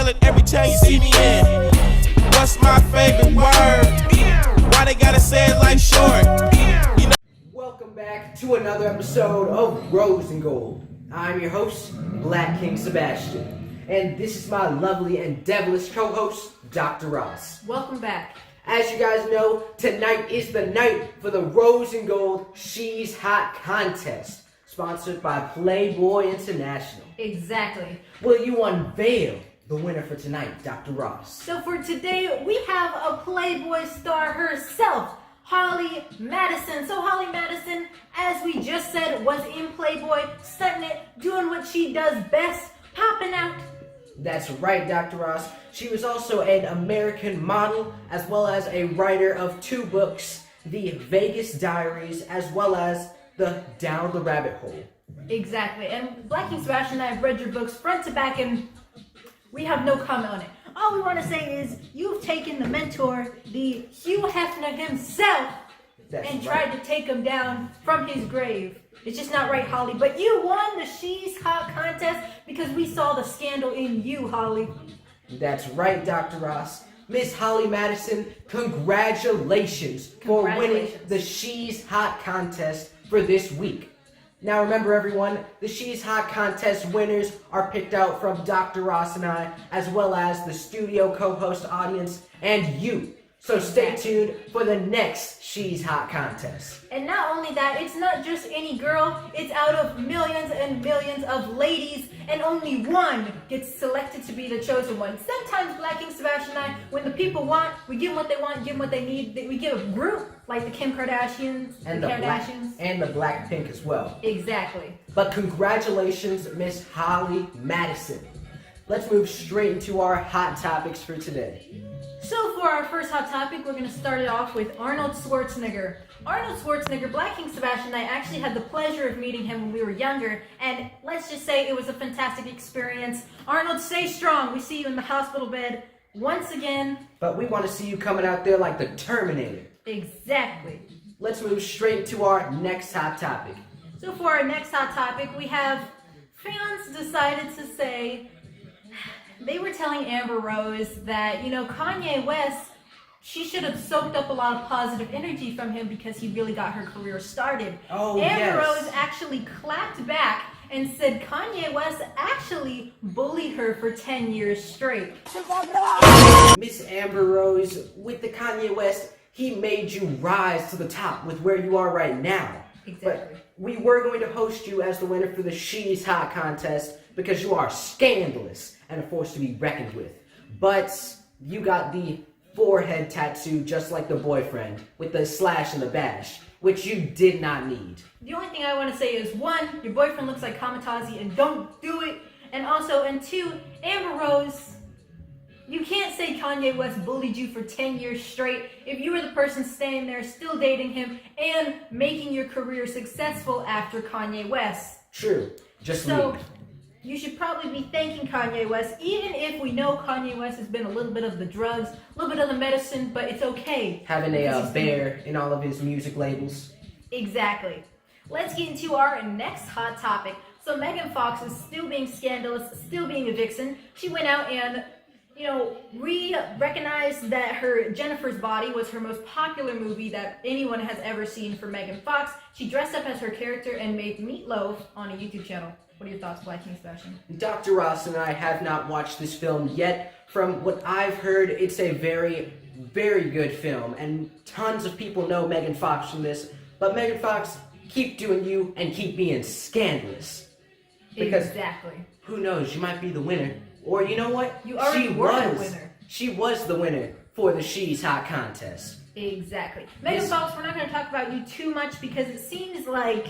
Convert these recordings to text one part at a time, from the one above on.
feel it every time you see me in. What's my favorite word? Why they gotta say it like short? You know. Welcome back to another episode of Rose and Gold. I'm your host, Black King Sebastian, and this is my lovely and devilish co-host, Dr. Ross. Welcome back. As you guys know, tonight is the night for the Rose and Gold She's Hot contest, sponsored by Playboy International. Exactly. Will you unveil the winner for tonight, Dr. Ross? So for today, we have a Playboy star herself, Holly Madison. So Holly Madison, as we just said, was in Playboy, stunting it, doing what she does best, popping out. That's right, Dr. Ross. She was also an American model, as well as a writer of 2 books, The Vegas Diaries, as well as The Down the Rabbit Hole. Exactly. And Black King Sebastian and I have read your books front to back, and we have no comment on it. All we want to say is you've taken the mentor, the Hugh Hefner himself, and tried to take him down from his grave. It's just not right, Holly. But you won the She's Hot contest because we saw the scandal in you, Holly. That's right, Dr. Ross. Miss Holly Madison, congratulations for winning the She's Hot contest for this week. Now remember everyone, the She's Hot contest winners are picked out from Dr. Ross and I, as well as the studio co-host audience and you. So stay tuned for the next She's Hot contest. And not only that, it's not just any girl, it's out of millions and millions of ladies, and only one gets selected to be the chosen one. Sometimes Black King Sebastian and I, when the people want, we give them what they want, give them what they need. We give a group, like the Kim Kardashians, and the Kardashians. And the Blackpink as well. Exactly. But congratulations, Miss Holly Madison. Let's move straight into our hot topics for today. So for our first hot topic, we're going to start it off with Arnold Schwarzenegger. Arnold Schwarzenegger, Black King Sebastian and I actually had the pleasure of meeting him when we were younger, and let's just say it was a fantastic experience. Arnold, stay strong. We see you in the hospital bed once again. But we want to see you coming out there like the Terminator. Exactly. Let's move straight to our next hot topic. So for our next hot topic, we have fans decided to say, they were telling Amber Rose that, Kanye West, she should have soaked up a lot of positive energy from him because he really got her career started. Oh, Amber yes. Rose actually clapped back and said Kanye West actually bullied her for 10 years straight. Miss Amber Rose, with the Kanye West, he made you rise to the top with where you are right now. Exactly. But we were going to host you as the winner for the She's Hot contest because you are scandalous and a force to be reckoned with. But you got the forehead tattoo just like the boyfriend with the slash and the bash, which you did not need. The only thing I want to say is, 1, your boyfriend looks like Kamikaze and don't do it. And 2, Amber Rose, you can't say Kanye West bullied you for 10 years straight if you were the person staying there, still dating him, and making your career successful after Kanye West. True. Just so, leave. You should probably be thanking Kanye West, even if we know Kanye West has been a little bit of the drugs, a little bit of the medicine, but it's okay. Having a bear in all of his music labels. Exactly. Let's get into our next hot topic. So Megan Fox is still being scandalous, still being a vixen. She went out and recognized that her Jennifer's Body was her most popular movie that anyone has ever seen for Megan Fox. She dressed up as her character and made meatloaf on a YouTube channel. What are your thoughts, Black King Sebastian? Dr. Ross and I have not watched this film yet. From what I've heard, it's a very, very good film, and tons of people know Megan Fox from this. But Megan Fox, keep doing you and keep being scandalous. Because exactly. Who knows, you might be the winner. Or you know what? You already were the winner. She was the winner for the She's Hot contest. Exactly. Megan Fox, we're not going to talk about you too much because it seems like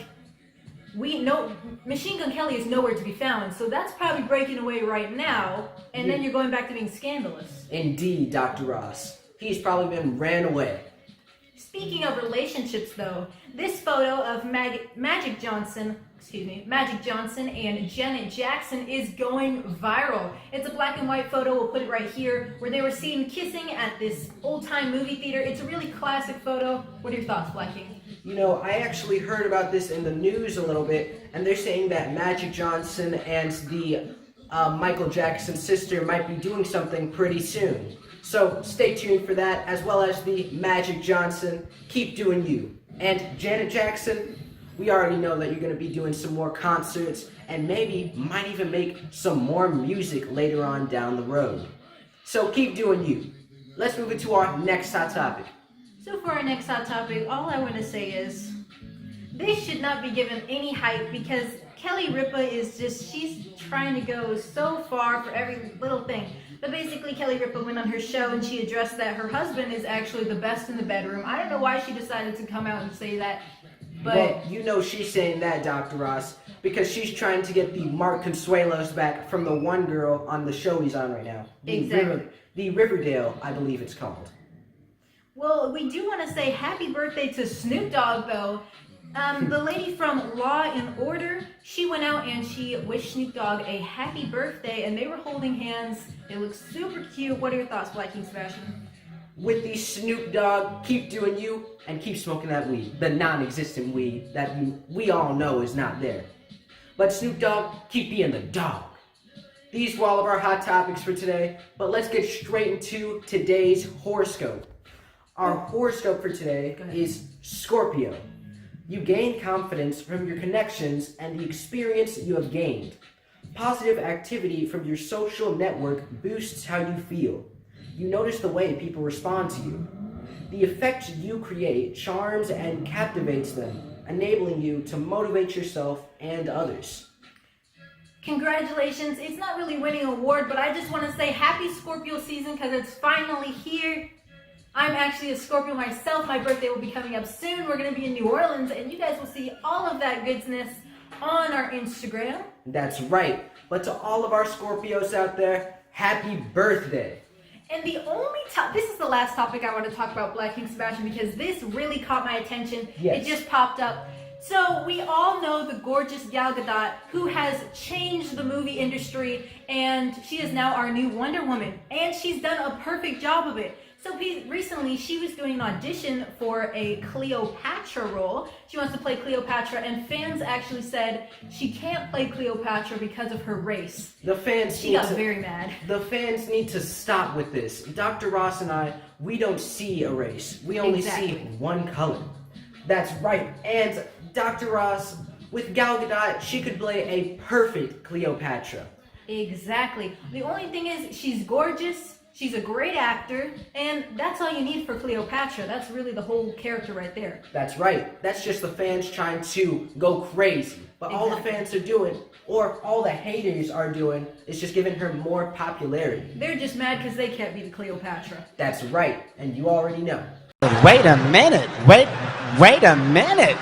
we know Machine Gun Kelly is nowhere to be found, so that's probably breaking away right now, and then you're going back to being scandalous. Indeed, Dr. Ross. He's probably been ran away. Speaking of relationships, though, this photo of Magic Johnson and Janet Jackson is going viral. It's a black and white photo, we'll put it right here, where they were seen kissing at this old-time movie theater. It's a really classic photo. What are your thoughts, Black King? You know, I actually heard about this in the news a little bit, and they're saying that Magic Johnson and the Michael Jackson's sister might be doing something pretty soon. So stay tuned for that, as well as the Magic Johnson, Keep Doing You. And Janet Jackson, we already know that you're going to be doing some more concerts and maybe might even make some more music later on down the road. So keep doing you. Let's move into our next hot topic. So for our next hot topic, all I want to say is this should not be given any hype because Kelly Ripa she's trying to go so far for every little thing. But basically, Kelly Ripa went on her show and she addressed that her husband is actually the best in the bedroom. I don't know why she decided to come out and say that, but... Well, you know she's saying that, Dr. Ross, because she's trying to get the Mark Consuelos back from the one girl on the show he's on right now. Exactly. The Riverdale, I believe it's called. Well, we do want to say happy birthday to Snoop Dogg, though. The lady from Law and Order, she went out and she wished Snoop Dogg a happy birthday, and they were holding hands. They look super cute. What are your thoughts, Black King Sebastian? With the Snoop Dogg, keep doing you, and keep smoking that weed. The non-existent weed that we all know is not there. But Snoop Dogg, keep being the dog. These were all of our hot topics for today, but let's get straight into today's horoscope. Our horoscope for today is Scorpio. You gain confidence from your connections and the experience you have gained. Positive activity from your social network boosts how you feel. You notice the way people respond to you. The effect you create charms and captivates them, enabling you to motivate yourself and others. Congratulations. It's not really winning an award, but I just want to say happy Scorpio season because it's finally here. I'm actually a Scorpio myself. My birthday will be coming up soon. We're going to be in New Orleans, and you guys will see all of that goodness on our Instagram. That's right. But to all of our Scorpios out there, happy birthday. And the only this is the last topic I want to talk about, Black King Sebastian, because this really caught my attention. Yes. It just popped up. So we all know the gorgeous Gal Gadot, who has changed the movie industry, and she is now our new Wonder Woman, and she's done a perfect job of it. So recently, she was doing an audition for a Cleopatra role. She wants to play Cleopatra, and fans actually said she can't play Cleopatra because of her race. She got very mad. The fans need to stop with this. Dr. Ross and I, we don't see a race. We only see one color. That's right. And Dr. Ross, with Gal Gadot, she could play a perfect Cleopatra. Exactly. The only thing is, she's gorgeous. She's a great actor, and that's all you need for Cleopatra. That's really the whole character right there. That's right. That's just the fans trying to go crazy. But all the fans are doing, or all the haters are doing, is just giving her more popularity. They're just mad because they can't be the Cleopatra. That's right, and you already know. Wait a minute. Wait a minute.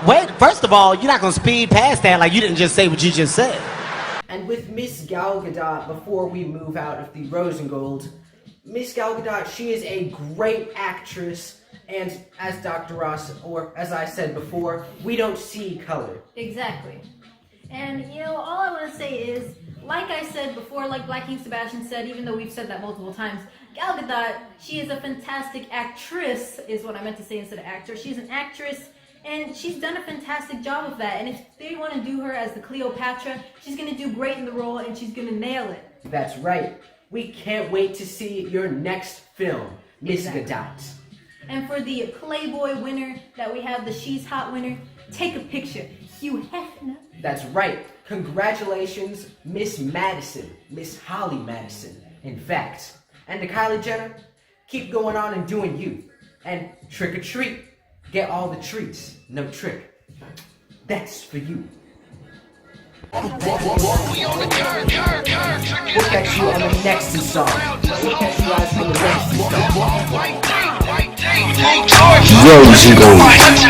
Wait, first of all, you're not going to speed past that like you didn't just say what you just said. And with Miss Gal Gadot, before we move out of the Rosengold, Miss Gal Gadot, she is a great actress, and as Dr. Ross, or as I said before, we don't see color. Exactly. And, all I want to say is, like I said before, like Black King Sebastian said, even though we've said that multiple times, Gal Gadot, she is a fantastic actress, is what I meant to say instead of actor. She's an actress, and she's done a fantastic job of that. And if they want to do her as the Cleopatra, she's going to do great in the role, and she's going to nail it. That's right. We can't wait to see your next film, Miss Gadot. And for the Playboy winner that we have, the She's Hot winner, take a picture. Hugh Hefner. That's right. Congratulations, Miss Madison. Miss Holly Madison, in fact. And to Kylie Jenner, keep going on and doing you. And trick or treat. Get all the treats, no trick. That's for you. We'll catch you on the next song. We'll catch you guys on the next song. Rosengold.